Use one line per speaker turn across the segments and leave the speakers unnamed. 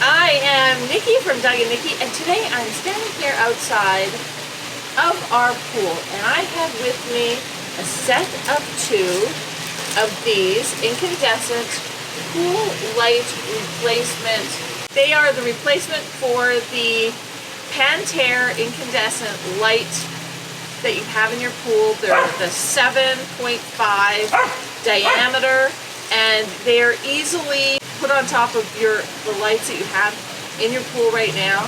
I am Nikki from Doug and Nikki, and today I'm standing here outside of our pool, and I have with me a set of two of these incandescent pool light replacement. They are the replacement for the Pentair incandescent light that you have in your pool. They're the 7.5 diameter, and they're easily put on top of the lights that you have in your pool right now.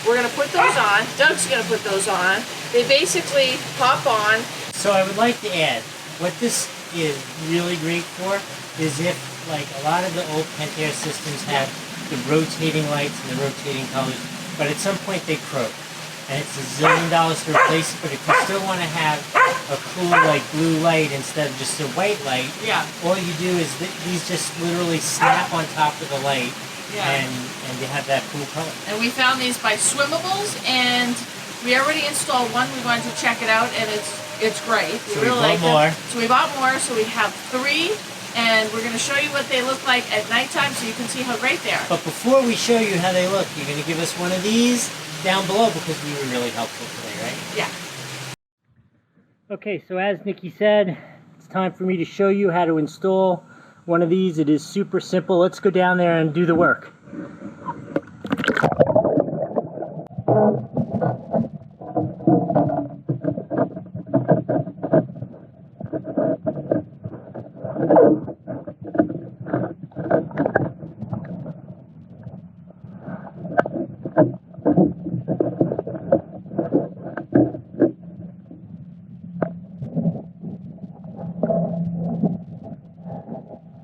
We're gonna put those on. Doug's gonna put those on. They basically pop on.
So I would like to add, what this is really great for is if, like, a lot of the old Pentair systems have the rotating lights and the rotating colors, but at some point they croak. And it's $1 zillion to replace it, but if you still want to have a cool, like, blue light instead of just a white light, all you do is these just literally snap on top of the light, and you have that cool color.
And we found these by Swimables, and we already installed one. We wanted to check it out, and it's great.
So we bought more.
So we bought more, so we have 3, and we're going to show you what they look like at nighttime so you can see how great they are.
But before we show you how they look, you're going to give us one of these down below because we were really helpful today, right?
Yeah.
Okay, so as Nikki said, it's time for me to show you how to install one of these. It is super simple. Let's go down there and do the work.